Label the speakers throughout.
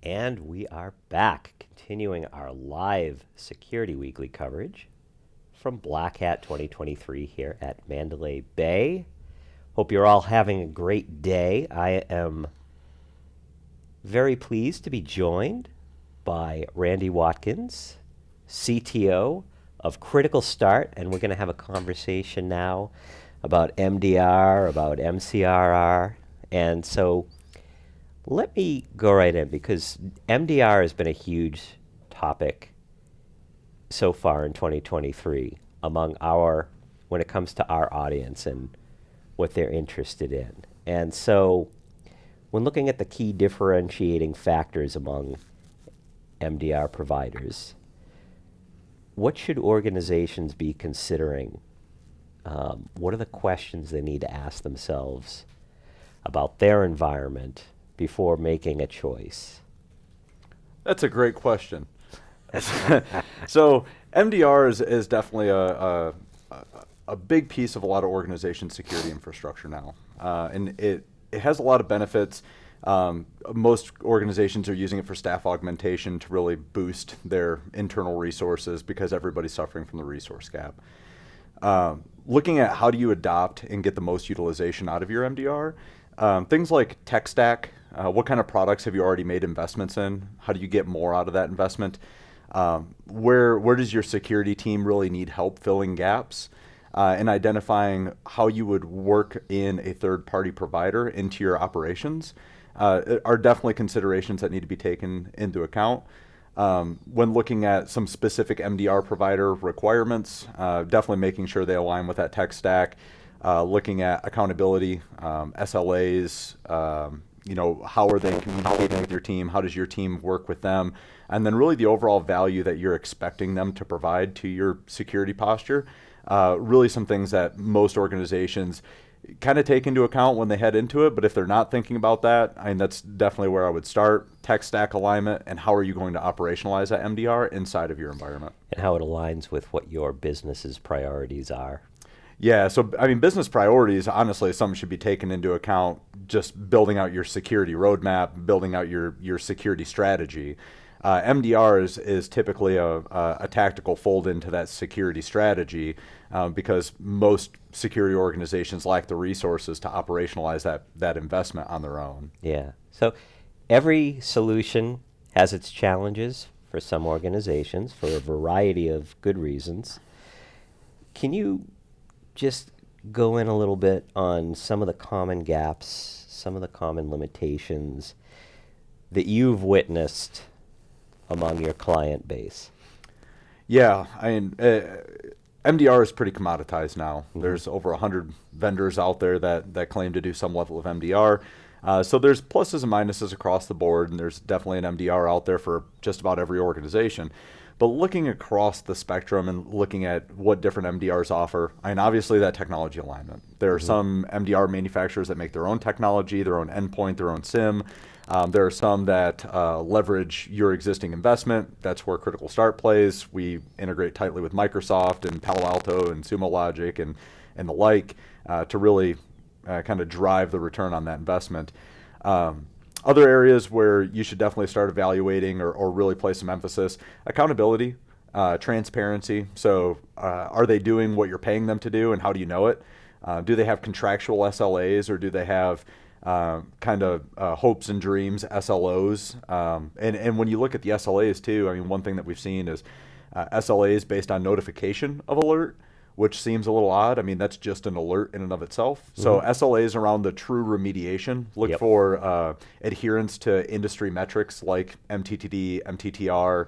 Speaker 1: And we are back, continuing our live Security Weekly coverage from Black Hat 2023 here at Mandalay Bay. Hope you're all having a great day. I am very pleased to be joined by Randy Watkins, CTO of Critical Start, and we're going to have a conversation now about MDR, about MCRR, and so let me go right in because MDR has been a huge topic so far in 2023 when it comes to our audience and what they're interested in. And so when looking at the key differentiating factors among MDR providers, what should organizations be considering? What are the questions they need to ask themselves about their environment before making a choice?
Speaker 2: That's a great question. So MDR is definitely a big piece of a lot of organization security infrastructure now. And it has a lot of benefits. Most organizations are using it for staff augmentation to really boost their internal resources because everybody's suffering from the resource gap. Looking at how do you adopt and get the most utilization out of your MDR, things like tech stack, what kind of products have you already made investments in? How do you get more out of that investment? Where does your security team really need help filling gaps? And identifying how you would work in a third-party provider into your operations are definitely considerations that need to be taken into account. When looking at some specific MDR provider requirements, definitely making sure they align with that tech stack, looking at accountability, SLAs, how are they communicating with your team? How does your team work with them? And then really the overall value that you're expecting them to provide to your security posture. Really some things that most organizations kind of take into account when they head into it, but if they're not thinking about that, I mean, that's definitely where I would start. Tech stack alignment, and how are you going to operationalize that MDR inside of your environment?
Speaker 1: And how it aligns with what your business's priorities are.
Speaker 2: Yeah, so I mean, business priorities, honestly, something should be taken into account, just building out your security roadmap, building out your security strategy. MDR is typically a tactical fold into that security strategy because most security organizations lack the resources to operationalize that investment on their own.
Speaker 1: Yeah, so every solution has its challenges for some organizations for a variety of good reasons. Can you just go in a little bit on some of the common gaps, some of the common limitations that you've witnessed among your client base?
Speaker 2: Yeah, I mean, MDR is pretty commoditized now. Mm-hmm. There's over 100 vendors out there that claim to do some level of MDR. So there's pluses and minuses across the board, and there's definitely an MDR out there for just about every organization. But looking across the spectrum and looking at what different MDRs offer, I mean, obviously that technology alignment. There are some MDR manufacturers that make their own technology, their own endpoint, their own SIM. There are some that leverage your existing investment. That's where Critical Start plays. We integrate tightly with Microsoft and Palo Alto and Sumo Logic and the like to really kind of drive the return on that investment. Other areas where you should definitely start evaluating or really place some emphasis: accountability, transparency. So are they doing what you're paying them to do, and how do you know it? Do they have contractual SLAs, or do they have kind of hopes and dreams SLOs? And when you look at the SLAs too, I mean, one thing that we've seen is SLAs based on notification of alert, which seems a little odd. I mean, that's just an alert in and of itself. Mm-hmm. So SLAs around the true remediation, look for adherence to industry metrics like MTTD, MTTR.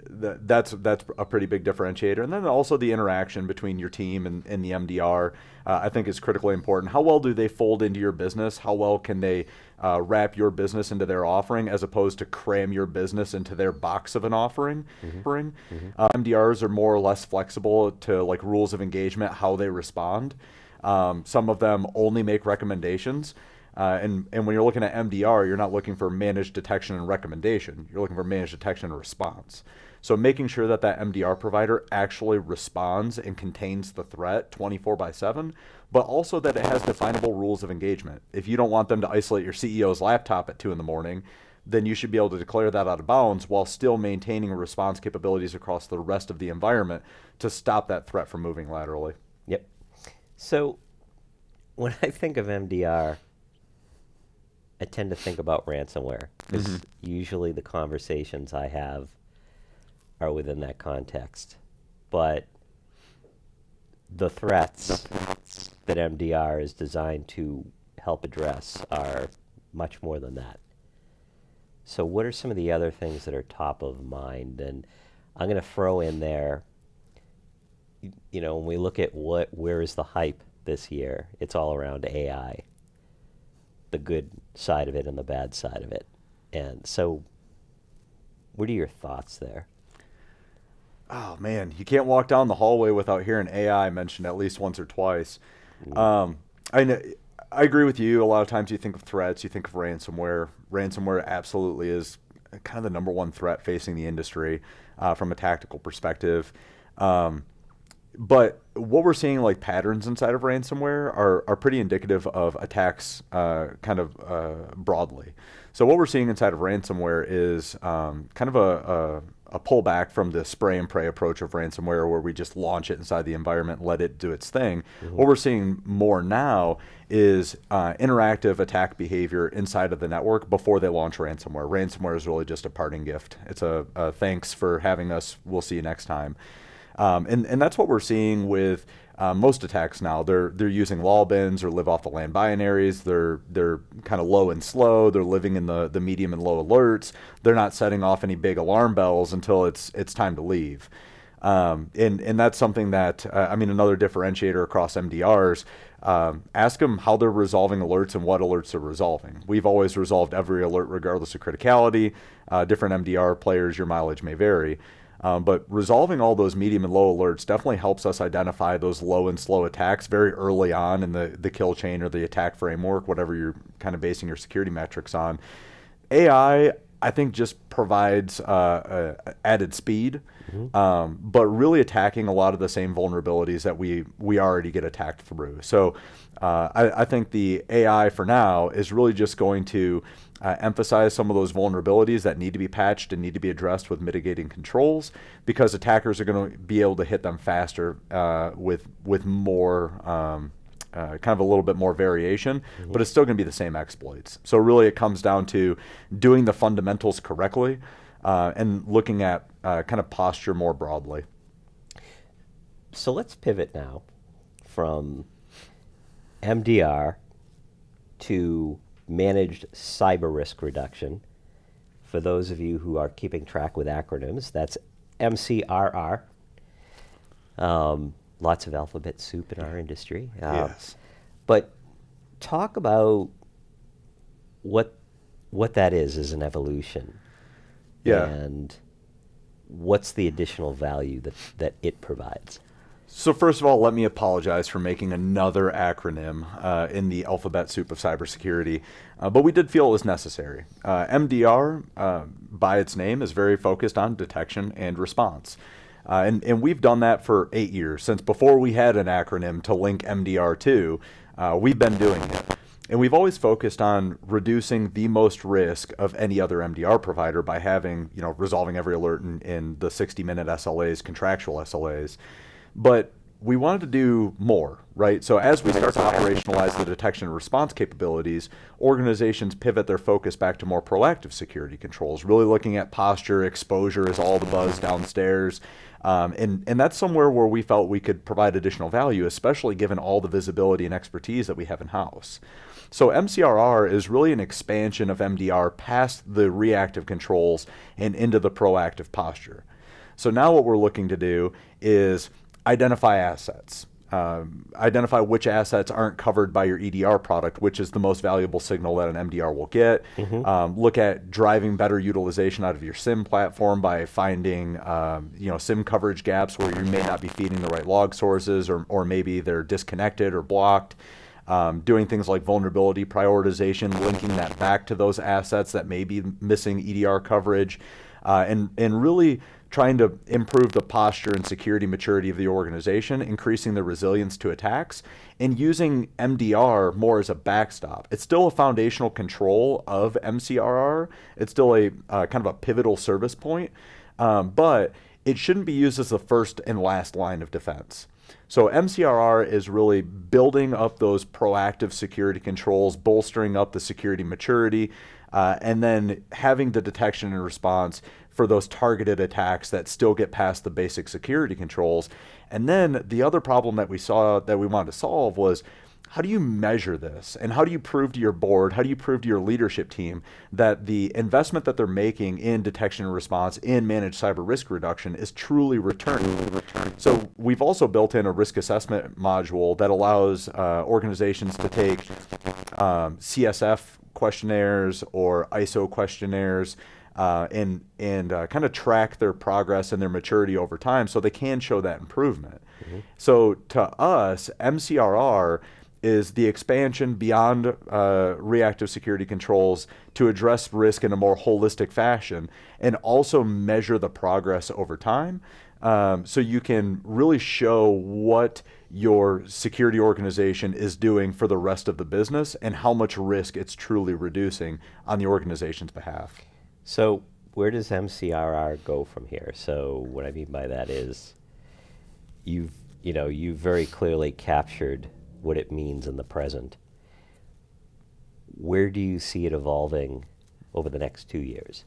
Speaker 2: That's a pretty big differentiator. And then also the interaction between your team and the MDR, I think is critically important. How well do they fold into your business? How well can they wrap your business into their offering as opposed to cram your business into their box of an offering? MDRs are more or less flexible to like rules of engagement, how they respond. Some of them only make recommendations. And when you're looking at MDR, you're not looking for managed detection and recommendation. You're looking for managed detection and response. So making sure that MDR provider actually responds and contains the threat 24/7, but also that it has definable rules of engagement. If you don't want them to isolate your CEO's laptop at 2 a.m, then you should be able to declare that out of bounds while still maintaining response capabilities across the rest of the environment to stop that threat from moving laterally.
Speaker 1: Yep. So when I think of MDR, I tend to think about ransomware because usually the conversations I have are within that context. But the threats that MDR is designed to help address are much more than that. So what are some of the other things that are top of mind? And I'm going to throw in there, when we look at where is the hype this year, it's all around AI, the good side of it and the bad side of it. And so what are your thoughts there?
Speaker 2: Oh man, you can't walk down the hallway without hearing AI mentioned at least once or twice. I agree with you. A lot of times you think of threats, you think of ransomware. Ransomware absolutely is kind of the number one threat facing the industry from a tactical perspective. But what we're seeing, like patterns inside of ransomware, are pretty indicative of attacks broadly. So what we're seeing inside of ransomware is kind of a pullback from the spray and pray approach of ransomware where we just launch it inside the environment and let it do its thing. What we're seeing more now is interactive attack behavior inside of the network before they launch ransomware. Ransomware is really just a parting gift. It's a thanks for having us. We'll see you next time. And that's what we're seeing with most attacks now. They're using law bins or live off the land binaries. They're kind of low and slow. They're living in the medium and low alerts. They're not setting off any big alarm bells until it's time to leave. And that's something that another differentiator across MDRs. Ask them how they're resolving alerts and what alerts they're resolving. We've always resolved every alert regardless of criticality. Different MDR players, your mileage may vary. But resolving all those medium and low alerts definitely helps us identify those low and slow attacks very early on in the kill chain or the attack framework, whatever you're kind of basing your security metrics on. AI, I think, just provides added speed, but really attacking a lot of the same vulnerabilities that we already get attacked through. So I think the AI for now is really just going to emphasize some of those vulnerabilities that need to be patched and need to be addressed with mitigating controls, because attackers are going to be able to hit them faster with more kind of a little bit more variation, but it's still going to be the same exploits. So really it comes down to doing the fundamentals correctly and looking at kind of posture more broadly.
Speaker 1: So let's pivot now from MDR to managed cyber risk reduction. For those of you who are keeping track with acronyms, that's MCRR. Lots of alphabet soup in our industry.
Speaker 2: Yes.
Speaker 1: But talk about what that is as an evolution.
Speaker 2: Yeah.
Speaker 1: And what's the additional value that it provides?
Speaker 2: So first of all, let me apologize for making another acronym in the alphabet soup of cybersecurity, but we did feel it was necessary. MDR, by its name, is very focused on detection and response. And we've done that for 8 years. Since before we had an acronym to link MDR to, we've been doing it. And we've always focused on reducing the most risk of any other MDR provider by having, resolving every alert in the 60-minute SLAs, contractual SLAs. But we wanted to do more, right? So as we start to operationalize the detection and response capabilities, organizations pivot their focus back to more proactive security controls, really looking at posture, exposure is all the buzz downstairs. And that's somewhere where we felt we could provide additional value, especially given all the visibility and expertise that we have in-house. So MCRR is really an expansion of MDR past the reactive controls and into the proactive posture. So now what we're looking to do is identify assets. Identify which assets aren't covered by your EDR product, which is the most valuable signal that an MDR will get. Look at driving better utilization out of your SIM platform by finding SIM coverage gaps where you may not be feeding the right log sources, or maybe they're disconnected or blocked. Doing things like vulnerability prioritization, linking that back to those assets that may be missing EDR coverage, and really trying to improve the posture and security maturity of the organization, increasing the resilience to attacks, and using MDR more as a backstop. It's still a foundational control of MCRR. It's still a kind of a pivotal service point, but it shouldn't be used as the first and last line of defense. So MCRR is really building up those proactive security controls, bolstering up the security maturity, and then having the detection and response for those targeted attacks that still get past the basic security controls. And then the other problem that we saw that we wanted to solve was, how do you measure this? And how do you prove to your board, how do you prove to your leadership team that the investment that they're making in detection and response, in managed cyber risk reduction, is truly returning? So we've also built in a risk assessment module that allows organizations to take CSF questionnaires or ISO questionnaires and kind of track their progress and their maturity over time so they can show that improvement. Mm-hmm. So to us, MCRR is the expansion beyond reactive security controls to address risk in a more holistic fashion and also measure the progress over time. So you can really show what your security organization is doing for the rest of the business and how much risk it's truly reducing on the organization's behalf.
Speaker 1: So where does MCRR go from here? So what I mean by that is you've very clearly captured what it means in the present. Where do you see it evolving over the next 2 years?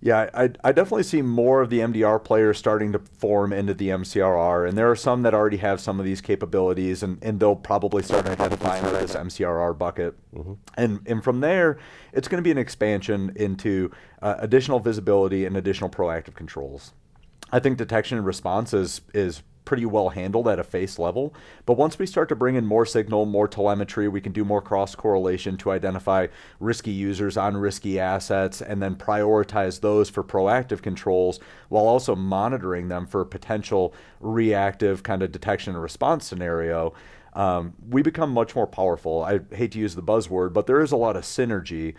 Speaker 2: Yeah, I definitely see more of the MDR players starting to form into the MCRR, and there are some that already have some of these capabilities, and they'll probably start identifying this MCRR bucket. Mm-hmm. And from there, it's going to be an expansion into additional visibility and additional proactive controls. I think detection and response is pretty well handled at a face level, but once we start to bring in more signal, more telemetry, we can do more cross-correlation to identify risky users on risky assets and then prioritize those for proactive controls while also monitoring them for potential reactive kind of detection and response scenario. We become much more powerful. I hate to use the buzzword, but there is a lot of synergy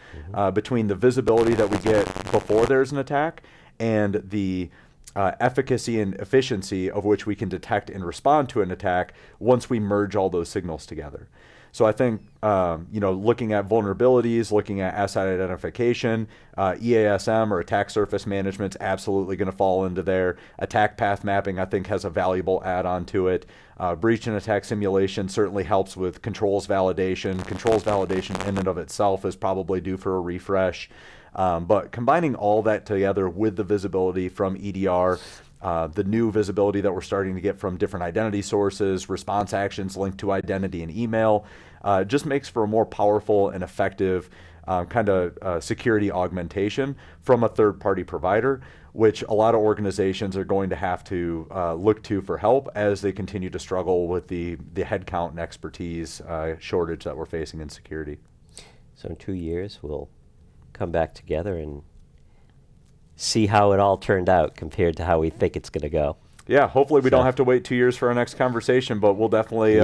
Speaker 2: between the visibility that we get before there's an attack and the efficacy and efficiency of which we can detect and respond to an attack once we merge all those signals together. So I think, looking at vulnerabilities, looking at asset identification, EASM or attack surface management is absolutely going to fall into there. Attack path mapping, I think, has a valuable add-on to it. Breach and attack simulation certainly helps with controls validation. Controls validation in and of itself is probably due for a refresh. But combining all that together with the visibility from EDR, the new visibility that we're starting to get from different identity sources, response actions linked to identity and email, just makes for a more powerful and effective kind of security augmentation from a third-party provider, which a lot of organizations are going to have to look to for help as they continue to struggle with the headcount and expertise shortage that we're facing in security.
Speaker 1: So in 2 years, we'll come back together and see how it all turned out compared to how we think it's going to go.
Speaker 2: Yeah, hopefully we don't have to wait 2 years for our next conversation, but we'll definitely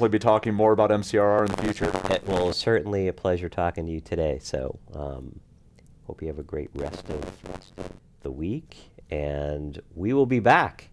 Speaker 2: be talking more about MCRR in the future.
Speaker 1: Well, certainly a pleasure talking to you today. So hope you have a great rest of the week, and we will be back